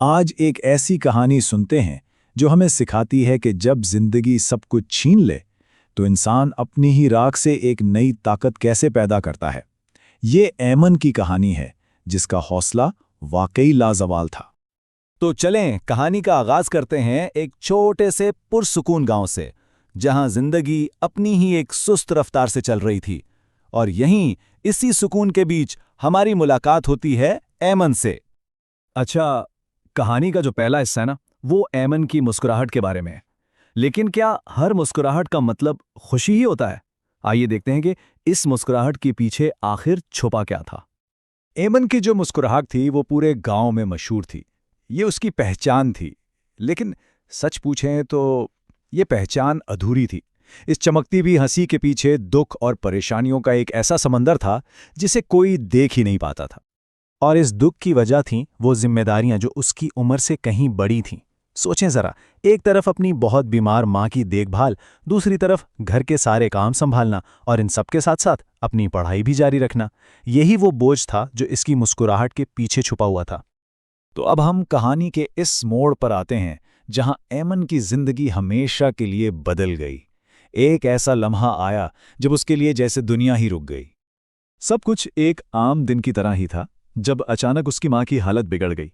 आज एक ऐसी कहानी सुनते हैं जो हमें सिखाती है कि जब जिंदगी सब कुछ छीन ले तो इंसान अपनी ही राख से एक नई ताकत कैसे पैदा करता है। ये ऐमन की कहानी है जिसका हौसला वाकई लाजवाल था। तो चलें कहानी का आगाज करते हैं एक छोटे से पुरसुकून गांव से, जहां जिंदगी अपनी ही एक सुस्त रफ्तार से चल रही थी। और यहीं इसी सुकून के बीच हमारी मुलाकात होती है ऐमन से। अच्छा, कहानी का जो पहला हिस्सा है ना, वो ऐमन की मुस्कुराहट के बारे में है। लेकिन क्या हर मुस्कुराहट का मतलब खुशी ही होता है? आइए देखते हैं कि इस मुस्कुराहट के पीछे आखिर छुपा क्या था। ऐमन की जो मुस्कुराहट थी वो पूरे गांव में मशहूर थी। ये उसकी पहचान थी। लेकिन सच पूछें तो ये पहचान अधूरी थी। इस चमकती भी हंसी के पीछे दुख और परेशानियों का एक ऐसा समंदर था जिसे कोई देख ही नहीं पाता था। और इस दुख की वजह थी वो जिम्मेदारियां जो उसकी उम्र से कहीं बड़ी थीं। सोचें जरा, एक तरफ अपनी बहुत बीमार माँ की देखभाल, दूसरी तरफ घर के सारे काम संभालना और इन सबके साथ साथ अपनी पढ़ाई भी जारी रखना। यही वो बोझ था जो इसकी मुस्कुराहट के पीछे छुपा हुआ था। तो अब हम कहानी के इस मोड़ पर आते हैं जहां ऐमन की जिंदगी हमेशा के लिए बदल गई। एक ऐसा लम्हा आया जब उसके लिए जैसे दुनिया ही रुक गई। सब कुछ एक आम दिन की तरह ही था जब अचानक उसकी मां की हालत बिगड़ गई।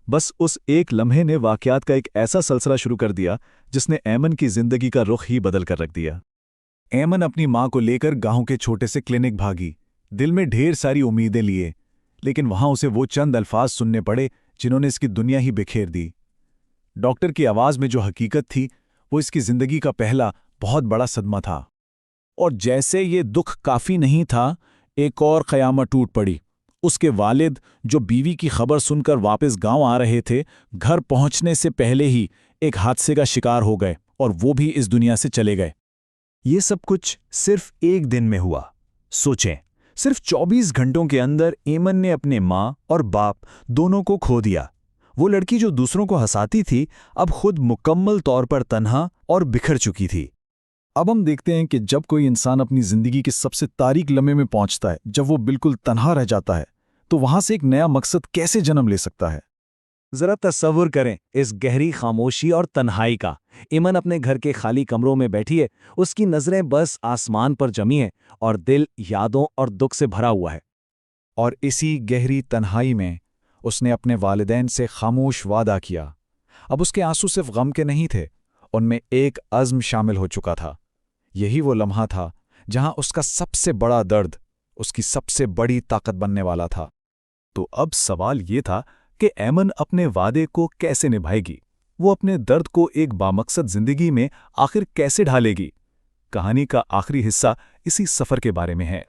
बस उस एक लम्हे ने वाकयात का एक ऐसा सिलसिला शुरू कर दिया जिसने ऐमन की जिंदगी का रुख ही बदल कर रख दिया। ऐमन अपनी मां को लेकर गांव के छोटे से क्लिनिक भागी, दिल में ढेर सारी उम्मीदें लिए। लेकिन वहां उसे वो चंद अल्फाज सुनने पड़े जिन्होंने इसकी दुनिया ही बिखेर दी। डॉक्टर की आवाज में जो हकीकत थी वो इसकी जिंदगी का पहला बहुत बड़ा सदमा था। और जैसे ये दुख काफी नहीं था, एक और क़यामत टूट पड़ी। उसके वालिद, जो बीवी की खबर सुनकर वापस गांव आ रहे थे, घर पहुंचने से पहले ही एक हादसे का शिकार हो गए और वो भी इस दुनिया से चले गए। ये सब कुछ सिर्फ एक दिन में हुआ। सोचें, सिर्फ 24 घंटों के अंदर ऐमन ने अपने माँ और बाप दोनों को खो दिया। वो लड़की जो दूसरों को हंसाती थी, अब खुद मुकम्मल तौर पर तन्हा और बिखर चुकी थी। अब हम देखते हैं कि जब कोई इंसान अपनी जिंदगी के सबसे तारीक लम्हे में पहुंचता है, जब वो बिल्कुल तन्हा रह जाता है, तो वहां से एक नया मकसद कैसे जन्म ले सकता है। जरा तस्वुर करें इस गहरी खामोशी और तन्हाई का। ऐमन अपने घर के खाली कमरों में बैठी है, उसकी नजरें बस आसमान पर जमी हैं और दिल यादों और दुख से भरा हुआ है। और इसी गहरी तन्हाई में उसने अपने वालिदैन से खामोश वादा किया। अब उसके आंसू सिर्फ गम के नहीं थे, उनमें एक अज़्म शामिल हो चुका था। यही वो लम्हा था जहां उसका सबसे बड़ा दर्द उसकी सबसे बड़ी ताकत बनने वाला था। तो अब सवाल ये था कि ऐमन अपने वादे को कैसे निभाएगी। वो अपने दर्द को एक बामकसद जिंदगी में आखिर कैसे ढालेगी। कहानी का आखिरी हिस्सा इसी सफर के बारे में है।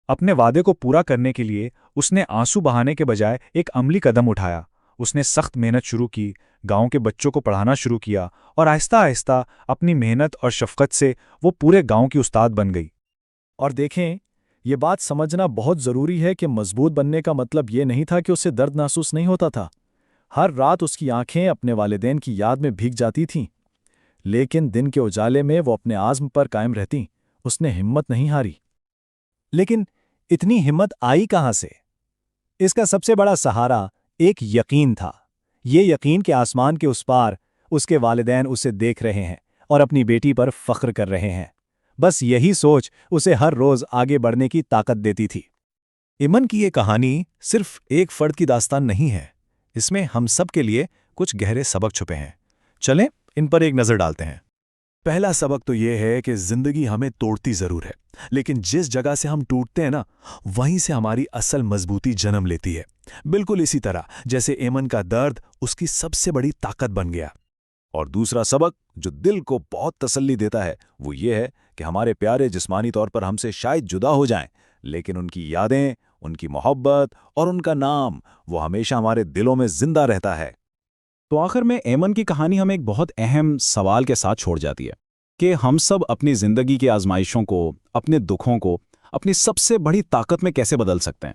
अपने वादे को पूरा करने के लिए उसने आंसू बहाने के बजाय एक अमली कदम उठाया। उसने सख्त मेहनत शुरू की, गांव के बच्चों को पढ़ाना शुरू किया और आहिस्ता आहिस्ता अपनी मेहनत और शफकत से वो पूरे गांव की उस्ताद बन गई। और देखें, ये बात समझना बहुत ज़रूरी है कि मजबूत बनने का मतलब ये नहीं था कि उसे दर्द महसूस नहीं होता था। हर रात उसकी आंखें अपने वालिदैन की याद में भीग जाती थीं, लेकिन दिन के उजाले में वो अपने आज़्म पर कायम रहती। उसने हिम्मत नहीं हारी। लेकिन इतनी हिम्मत आई कहाँ से? इसका सबसे बड़ा सहारा एक यकीन था। ये यकीन कि आसमान के उस पार उसके वालिदैन उसे देख रहे हैं और अपनी बेटी पर फख्र कर रहे हैं। बस यही सोच उसे हर रोज आगे बढ़ने की ताकत देती थी। ऐमन की ये कहानी सिर्फ एक फर्द की दास्तान नहीं है, इसमें हम सब के लिए कुछ गहरे सबक छुपे हैं। चलें इन पर एक नज़र डालते हैं। पहला सबक तो ये है कि जिंदगी हमें तोड़ती जरूर है, लेकिन जिस जगह से हम टूटते हैं ना, वहीं से हमारी असल मजबूती जन्म लेती है। बिल्कुल इसी तरह जैसे ऐमन का दर्द उसकी सबसे बड़ी ताकत बन गया। और दूसरा सबक जो दिल को बहुत तसल्ली देता है वो ये है कि हमारे प्यारे जिस्मानी तौर पर हमसे शायद जुदा हो जाएं, लेकिन उनकी यादें, उनकी मोहब्बत और उनका नाम वो हमेशा हमारे दिलों में जिंदा रहता है। तो आखिर में ऐमन की कहानी हमें एक बहुत अहम सवाल के साथ छोड़ जाती है कि हम सब अपनी जिंदगी की आजमाइशों को, अपने दुखों को अपनी सबसे बड़ी ताकत में कैसे बदल सकते हैं।